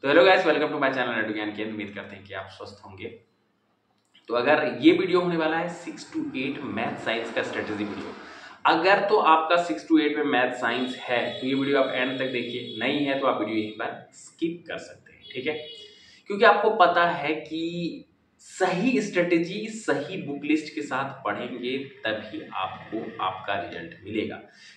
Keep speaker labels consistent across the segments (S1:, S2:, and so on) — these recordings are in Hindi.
S1: तो hello guys, welcome to my channel नेटू ज्ञान केंद्र। उम्मीद करते हैं कि आप स्वस्थ होंगे। तो अगर ये वीडियो होने वाला है 6 to 8 मैथ साइंस का स्ट्रेटेजी वीडियो। अगर तो आपका 6 to 8 में मैथ साइंस है तो ये वीडियो आप एंड तक देखिए, नहीं है तो आप वीडियो यहीं पर स्किप कर सकते हैं, ठीक है। क्योंकि आपको पता है कि सही स्ट्रेटेजी सही बुक लिस्ट के साथ पढ़ेंगे तभी आपको आपका रिजल्ट मिलेगा।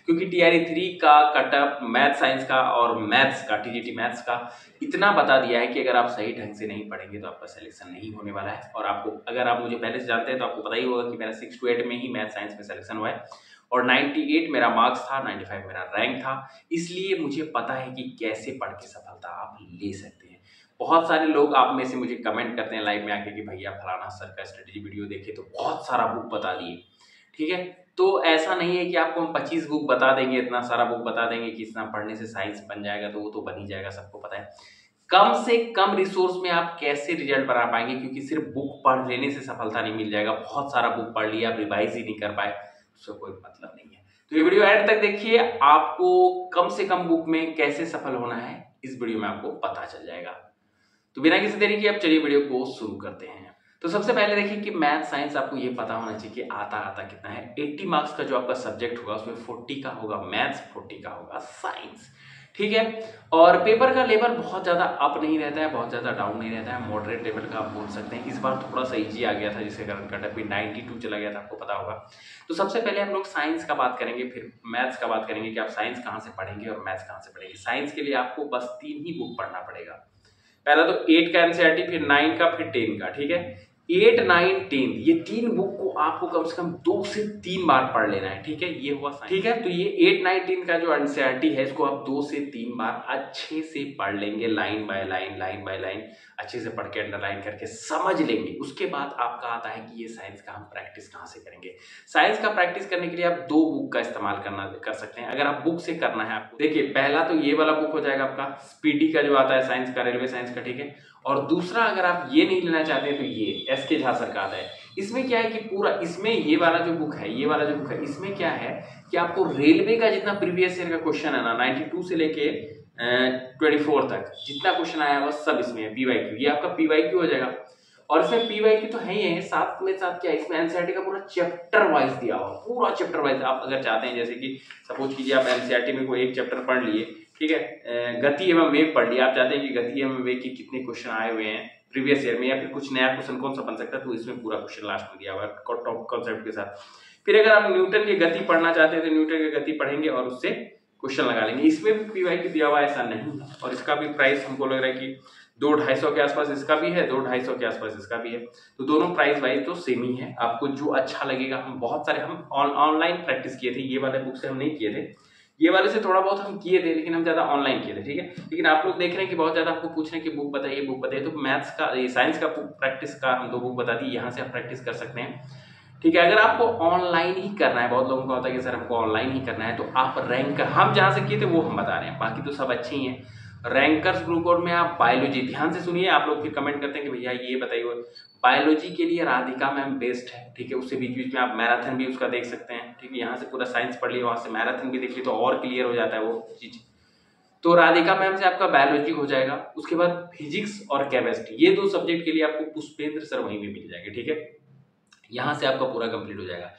S1: क्योंकि टीआरई 3 का कटअप मैथ साइंस का और मैथ्स का टीजीटी मैथ्स का इतना बता दिया है कि अगर आप सही ढंग से नहीं पढ़ेंगे तो आपका सिलेक्शन नहीं होने वाला है। और आपको, अगर आप मुझे पहले से जानते हैं तो आपको पता ही होगा कि मेरा 6 to 8 में ही मैथ साइंस में सिलेक्शन हुआ है और 98 मेरा मार्क्स था, 95 मेरा रैंक था। इसलिए मुझे पता है कि कैसे पढ़ के सफलता आप ले सकते हैं। बहुत सारे लोग आप में से मुझे कमेंट करते हैं लाइव में आके कि भैया फलाना सर का स्ट्रेटेजी वीडियो देखे तो बहुत सारा बुक बता दिए, ठीक है। तो ऐसा नहीं है कि आपको हम 25 बुक बता देंगे, इतना सारा बुक बता देंगे कि इतना पढ़ने से साइंस बन जाएगा, तो वो तो बन ही जाएगा, सबको पता है। कम से कम रिसोर्स में आप कैसे रिजल्ट बना पाएंगे, क्योंकि सिर्फ बुक पढ़ लेने से सफलता नहीं मिल जाएगा। बहुत सारा बुक पढ़ लिया, आप रिवाइज ही नहीं कर पाए, उसका कोई मतलब नहीं है। तो ये वीडियो एंड तक देखिए, आपको कम से कम बुक में कैसे सफल होना है इस वीडियो में आपको पता चल जाएगा। तो बिना किसी देरी के अब चलिए वीडियो को शुरू करते हैं। तो सबसे पहले देखिए कि मैथ साइंस आपको ये पता होना चाहिए कि आता कितना है। 80 मार्क्स का जो आपका सब्जेक्ट होगा उसमें 40 का होगा मैथ्स, 40 का होगा साइंस, ठीक है। और पेपर का लेवल बहुत ज्यादा अप नहीं रहता है, बहुत ज्यादा डाउन नहीं रहता है, मॉडरेट लेवल का आप बोल सकते हैं। इस बार थोड़ा सा इजी आ गया था जिसके कारण कटअप भी 92 चला गया था, आपको पता होगा। तो सबसे पहले हम लोग साइंस का बात करेंगे, फिर मैथ्स का बात करेंगे कि आप साइंस कहाँ से पढ़ेंगे और मैथ्स कहाँ से पढ़ेंगे। साइंस के लिए आपको बस 3 ही बुक पढ़ना पड़ेगा। पहला तो 8 का एनसीईआरटी, फिर 9 का, फिर 10 का, ठीक है। 8, 9, 10 ये 3 बुक को आपको कम से कम 2 से 3 बार पढ़ लेना है, ठीक है। ये हुआ साइंस, ठीक है। तो ये 8, 9, 10 का जो एनसीईआरटी है इसको आप 2 से 3 बार अच्छे से पढ़ लेंगे, लाइन बाय लाइन अच्छे से पढ़ के अंडरलाइन करके समझ लेंगे। उसके बाद आपका आता है कि ये साइंस का हम प्रैक्टिस कहाँ से करेंगे। साइंस का प्रैक्टिस करने के लिए आप 2 बुक का इस्तेमाल कर सकते हैं। अगर आप बुक से करना है आपको, देखिए पहला तो ये वाला बुक हो जाएगा आपका स्पीडी का जो आता है साइंस का, रेलवे साइंस का, ठीक है। और दूसरा अगर आप ये नहीं लेना चाहते हैं तो ये एसके झा सर का आता है। इसमें क्या है कि पूरा, इसमें ये वाला जो बुक है, ये वाला जो बुक है, इसमें क्या है कि आपको रेलवे का जितना प्रीवियस ईयर का क्वेश्चन है ना, 92 से लेके 24 तक जितना क्वेश्चन आया वो सब इसमें है। पीवाईक्यू, ये आपका पीवाईक्यू हो जाएगा। और इसमें पीवाईक्यू तो है ही है, साथ में साथ क्या है, इसमें एनसीईआरटी का पूरा चैप्टर वाइज दिया हुआ, पूरा चैप्टर वाइज। आप अगर चाहते हैं, जैसे कि सपोज कीजिए आप एनसीईआरटी में कोई एक चैप्टर पढ़ लिए, ठीक है, गति एवं वेग पढ़ लिया, आप चाहते हैं कि गति एवं वेग के कितने क्वेश्चन आए हुए हैं प्रीवियस ईयर में, या फिर कुछ नया क्वेश्चन कौन सा बन सकता है, तो इसमें पूरा क्वेश्चन लास्ट में दिया हुआ है टॉप कॉन्सेप्ट के साथ। फिर अगर आप न्यूटन की गति पढ़ना चाहते हैं तो न्यूटन की गति पढ़ेंगे और उससे क्वेश्चन लगा लेंगे। इसमें भी पीवाईक्यू दिया हुआ ऐसा नहीं है। और इसका भी प्राइस हमको लग रहा है कि 200-250 के आसपास इसका भी है, 200-250 के आसपास इसका भी है। तो दोनों प्राइस वाइज तो सेम ही है, आपको जो अच्छा लगेगा। हम बहुत सारे हम ऑनलाइन प्रैक्टिस किए थे, ये वाले बुक से हम नहीं किए थे, ये वाले से थोड़ा बहुत हम किए थे, लेकिन हम ज्यादा ऑनलाइन किए थे, ठीक है। लेकिन आप लोग देख रहे हैं कि बहुत ज्यादा आपको पूछ रहे हैं कि बुक बताइए, बुक बताइए। तो मैथ्स का, साइंस का प्रैक्टिस का हम 2 बुक बता दी, यहाँ से आप प्रैक्टिस कर सकते हैं, ठीक है। अगर आपको ऑनलाइन ही करना है, बहुत लोगों का होता है कि सर हमको ऑनलाइन ही करना है, तो आप रैंक, हम जहाँ से किए थे वो हम बता रहे हैं, बाकी तो सब अच्छे ही हैं। रैंकर्स ग्रुप और में आप बायोलॉजी, ध्यान से सुनिए, आप लोग फिर कमेंट करते हैं कि भैया ये बताइए। बायोलॉजी के लिए राधिका मैम बेस्ट है, ठीक है। उससे बीच बीच में आप मैराथन भी उसका देख सकते हैं, ठीक है। यहाँ से पूरा साइंस पढ़ लिए, वहां से मैराथन भी देख लिए तो और क्लियर हो जाता है वो चीज। तो राधिका मैम से आपका बायोलॉजी हो जाएगा। उसके बाद फिजिक्स और केमिस्ट्री, ये 2 सब्जेक्ट के लिए आपको पुष्पेंद्र सर वहीं भी मिल जाएंगे, ठीक है। यहाँ से आपका पूरा कंप्लीट हो जाएगा।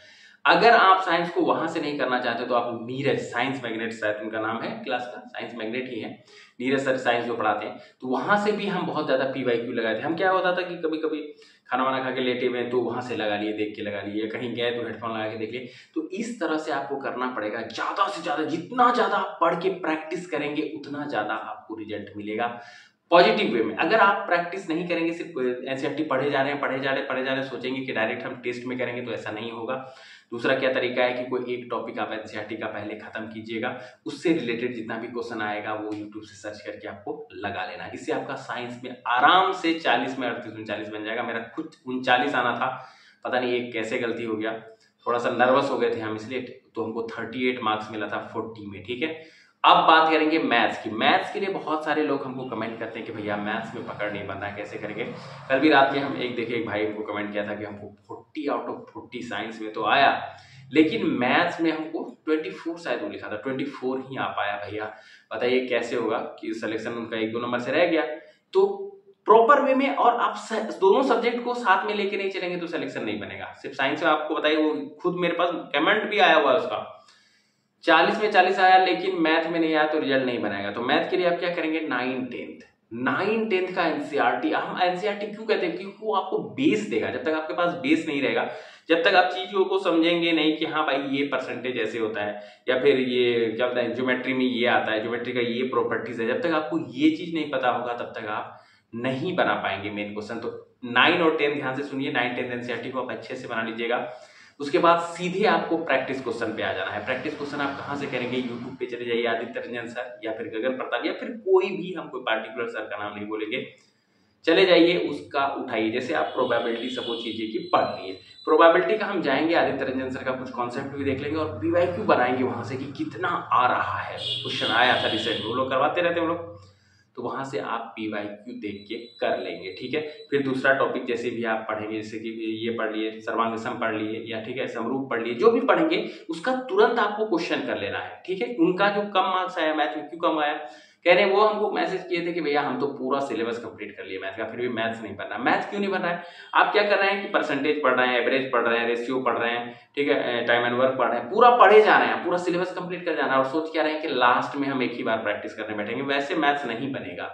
S1: अगर आप साइंस को वहां से नहीं करना चाहते तो आप नीरज साइंस मैग्नेट, शायद उनका नाम है क्लास का, साइंस मैग्नेट ही है, नीरज सर साइंस जो पढ़ाते हैं, तो वहां से भी हम बहुत ज्यादा पीवाईक्यू लगाए थे। हम क्या होता था कि कभी कभी खाना वाना खा के लेटे हुए तो वहां से लगा लिए, देख के लगा लिए, कहीं गए तो हेडफोन लगा के देख लिए। तो इस तरह से आपको करना पड़ेगा, ज्यादा से ज्यादा, जितना ज्यादा आप पढ़ के प्रैक्टिस करेंगे उतना ज्यादा आपको रिजल्ट मिलेगा पॉजिटिव वे में। अगर आप प्रैक्टिस नहीं करेंगे, सिर्फ एनसीईआरटी पढ़े जा रहे हैं, सोचेंगे कि डायरेक्ट हम टेस्ट में करेंगे, तो ऐसा नहीं होगा। दूसरा क्या तरीका है कि कोई एक टॉपिक आप एनसीईआरटी का पहले खत्म कीजिएगा, उससे रिलेटेड जितना भी क्वेश्चन आएगा वो यूट्यूब से सर्च करके आपको लगा लेना। इससे आपका साइंस में आराम से 40 में 38-39 बन जाएगा। मेरा खुद 39 आना था, पता नहीं एक कैसे गलती हो गया, थोड़ा सा नर्वस हो गए थे हम इसलिए, तो हमको 38 मार्क्स मिला था 40 में, ठीक है। अब बात करेंगे मैथ्स की। मैथ्स के लिए बहुत सारे लोग हमको कमेंट करते हैं कि भैया मैथ्स में पकड़ नहीं बन रहा, कैसे करेंगे। कल भी रात में हम एक भाई को कमेंट किया था कि हमको 40 आउट ऑफ 40 साइंस में तो आया, लेकिन मैथ्स में हमको 24 शायद वो लिखा था, 24 ही आ पाया। भैया बताइए कैसे होगा कि सिलेक्शन उनका 1-2 नंबर से रह गया। तो प्रॉपर वे में, और आप दोनों सब्जेक्ट को साथ में लेके नहीं चलेंगे तो सिलेक्शन नहीं बनेगा। सिर्फ साइंस में आपको बताइए, वो खुद मेरे पास कमेंट भी आया हुआ है उसका, 40 में 40 आया लेकिन मैथ में नहीं आया तो रिजल्ट नहीं बनाएगा। तो मैथ के लिए आप क्या करेंगे, 9th 10th का एनसीईआरटी। हम एनसीईआरटी क्यों कहते हैं, क्योंकि वो आपको बेस देगा। जब तक आपके पास बेस नहीं रहेगा, जब तक आप चीजों को समझेंगे नहीं कि हाँ भाई ये परसेंटेज ऐसे होता है, या फिर ये क्या होता है, ज्योमेट्री में ये आता है, ज्योमेट्री का ये प्रॉपर्टीज है, जब तक आपको ये चीज नहीं पता होगा तब तक आप नहीं बना पाएंगे मेन क्वेश्चन। तो 9 और 10 ध्यान से सुनिए, 9-10 एनसीईआरटी को आप अच्छे से बना लीजिएगा। उसके बाद सीधे आपको प्रैक्टिस क्वेश्चन पे आ जाना है। प्रैक्टिस क्वेश्चन आप कहाँ से करेंगे, यूट्यूब पे चले जाइए, आदित्य रंजन सर या फिर गगन प्रताप या फिर कोई भी, हम कोई पार्टिकुलर सर का नाम नहीं बोलेंगे, चले जाइए उसका उठाइए। जैसे आप प्रोबेबिलिटी सपोज कीजिए कि पढ़ लिए, प्रोबेबिलिटी का हम जाएंगे, आदित्य रंजन सर का कुछ कॉन्सेप्ट भी देख लेंगे और पीवाईक्यू बनाएंगे वहां से कि कितना आ रहा है। क्वेश्चन आया था रिसेंट में, वो लोग करवाते रहते हैं वो लोग, तो वहां से आप पीवाईक्यू देख के कर लेंगे, ठीक है। फिर दूसरा टॉपिक जैसे भी आप पढ़ेंगे, जैसे कि ये पढ़ लिए, सर्वांग पढ़ लिए, या ठीक है समरूप पढ़ लिए, जो भी पढ़ेंगे उसका तुरंत आपको क्वेश्चन कर लेना है, ठीक है। उनका जो कम मार्क्स आया मैथ में, क्यों कम आया, कह रहे हैं वो हमको मैसेज किए थे कि भैया हम तो पूरा सिलेबस कंप्लीट कर लिए मैथ का, फिर भी मैथ्स नहीं पढ़ना। मैथ्स क्यों नहीं पढ़ रहा है, आप क्या कर रहे हैं कि परसेंटेज पढ़ रहे हैं, एवरेज पढ़ रहे हैं, रेशियो पढ़ रहे हैं, ठीक है, टाइम एंड वर्क पढ़ रहे हैं, पूरा पढ़े जा रहे हैं, पूरा सिलेबस कंप्लीट कर जाना है, और सोच क्या रहे हैं कि लास्ट में हम एक ही बार प्रैक्टिस करने बैठेंगे। वैसे मैथ्स नहीं बनेगा।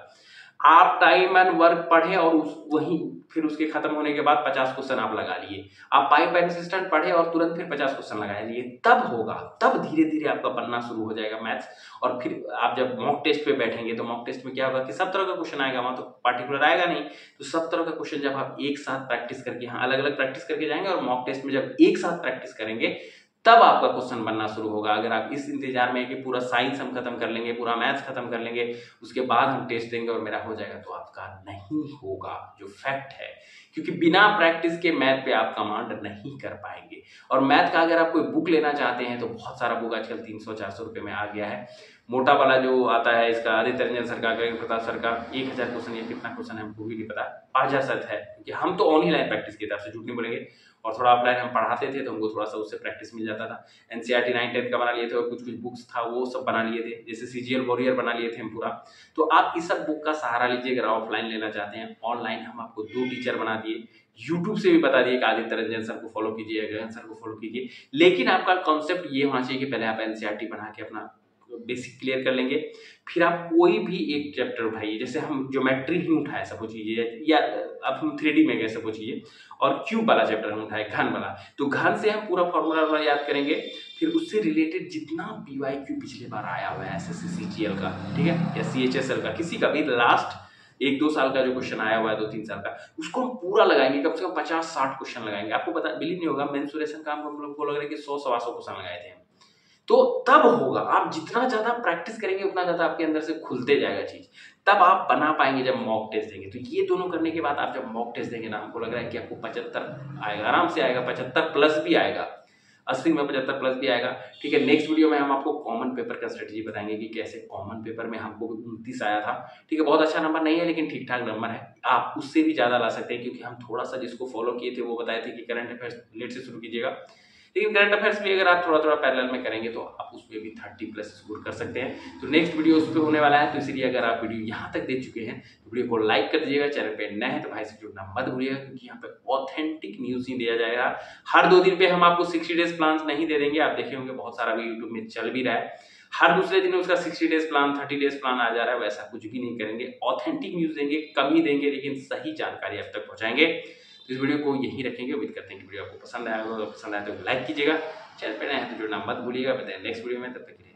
S1: आप टाइम एंड वर्क पढ़े और वही फिर उसके खत्म होने के बाद 50 क्वेश्चन आप लगा लिए। आप पाइप एंड सिस्टम पढ़े और तुरंत फिर 50 क्वेश्चन लगा लिए, तब होगा, तब धीरे धीरे आपका बनना शुरू हो जाएगा मैथ्स। और फिर आप जब मॉक टेस्ट पे बैठेंगे तो मॉक टेस्ट में क्या होगा कि सब तरह का क्वेश्चन आएगा, वहां तो पार्टिकुलर आएगा नहीं। तो सब तरह का क्वेश्चन जब आप एक साथ प्रैक्टिस करके, हाँ अलग अलग प्रैक्टिस करके जाएंगे, और मॉक टेस्ट में जब एक साथ प्रैक्टिस करेंगे तब आपका क्वेश्चन बनना शुरू होगा। अगर आप इस इंतजार में है कि पूरा साइंस हम खत्म कर लेंगे, पूरा मैथ्स खत्म कर लेंगे, उसके बाद हम टेस्ट देंगे और मेरा हो जाएगा, तो आपका नहीं होगा, जो फैक्ट है। क्योंकि बिना प्रैक्टिस के मैथ पे आप कमांड नहीं कर पाएंगे। और मैथ का अगर आप कोई बुक लेना चाहते हैं तो बहुत सारा बुक आजकल 300-400 रुपए में आ गया है। मोटा वाला जो आता है इसका, आदित्य रंजन सर का, गगन प्रताप सर का, 1000 क्वेश्चन या कितना क्वेश्चन है हमको भी नहीं पता, 5000 है, क्योंकि हम तो ऑनलाइन प्रैक्टिस की तरफ से, झूठ नहीं बोलेंगे, और थोड़ा ऑफलाइन हम पढ़ाते थे तो हमको थोड़ा सा उससे प्रैक्टिस मिल जाता था। एनसीईआरटी 9-10 का बना लिए थे, और कुछ कुछ बुक्स था वो सब बना लिए थे, जैसे सीजीएल वॉरियर बना लिए थे हम पूरा। तो आप इस सब बुक का सहारा लीजिए अगर ऑफलाइन लेना चाहते हैं। ऑनलाइन हम आपको 2 टीचर बना दिए, यूट्यूब से भी बता दिए कि आदित्य रंजन सर को फॉलो कीजिए, गगन सर को फॉलो कीजिए। लेकिन आपका कॉन्सेप्ट ये होना चाहिए कि पहले आप एनसीईआरटी बना के अपना बेसिक क्लियर कर लेंगे, फिर आप कोई भी एक चैप्टर उठाइए। जैसे हम ज्योमेट्री ही उठाए सपोज कीजिए, या अब हम 3D में गए सपोज कीजिए, और क्यूब वाला चैप्टर हम उठाए, घन वाला, तो घन से हम पूरा फॉर्मूला याद करेंगे, फिर उससे रिलेटेड जितना पीवाईक्यू पिछले बार आया हुआ है एसएससी सीजीएल का, ठीक है, या सीएचएसएल का, किसी का भी लास्ट 1-2 साल का जो क्वेश्चन आया हुआ है, 2-3 साल का, उसको हम पूरा लगाएंगे, कम से कम 50-60 क्वेश्चन लगाएंगे। आपको पता, बिलीव नहीं होगा, मेंसुरेशन का हम लोग को लग रहा है कि 100-125 क्वेश्चन लगाए थे हम। तो तब होगा, आप जितना ज्यादा प्रैक्टिस करेंगे उतना ज्यादा आपके अंदर से खुलते जाएगा चीज, तब आप बना पाएंगे जब मॉक टेस्ट देंगे। तो ये दोनों करने के बाद आप जब मॉक टेस्ट देंगे ना, हमको लग रहा है कि आपको 75 आएगा, आराम से आएगा, 75 प्लस भी आएगा, 80 में 75 प्लस भी आएगा, ठीक है। नेक्स्ट वीडियो में हम आपको कॉमन पेपर का स्ट्रेटजी बताएंगे कि कैसे कॉमन पेपर में हमको 29 आया था, ठीक है, बहुत अच्छा नंबर नहीं है लेकिन ठीक ठाक नंबर है, आप उससे भी ज्यादा ला सकते हैं, क्योंकि हम थोड़ा सा जिसको फॉलो किए थे वो बताए थे कि करंट अफेयर्स लेट से शुरू कीजिएगा, लेकिन करंट अफेयर्स भी अगर आप थोड़ा थोड़ा पैरेलल में करेंगे तो आप उसमें भी 30+ स्कोर कर सकते हैं। तो नेक्स्ट वीडियो उस पर होने वाला है, तो इसलिए अगर आप वीडियो यहाँ तक देख चुके हैं तो वीडियो को लाइक कर दीजिएगा, चैनल पे नए हैं तो भाई से जुड़ना मत भूलिएगा, क्योंकि यहाँ पे ऑथेंटिक न्यूज ही दिया जाएगा। हर 2 दिन पे हम आपको 60 डेज प्लान नहीं दे देंगे, आप देखे होंगे बहुत सारा भी यूट्यूब में चल भी रहा है, हर दूसरे दिन उसका 60 डेज प्लान 30 डेज प्लान आ जा रहा है, वैसा कुछ भी नहीं करेंगे, ऑथेंटिक न्यूज देंगे, कम ही देंगे लेकिन सही जानकारी आप तक पहुंचाएंगे। तो इस वीडियो को यहीं रखेंगे, उम्मीद करते हैं कि वीडियो आपको पसंद आया होगा, पसंद आया तो लाइक कीजिएगा, चैनल पे नए हैं तो जुड़ना मत भूलिएगा। बताएं नेक्स्ट वीडियो में, तब तक के लिए।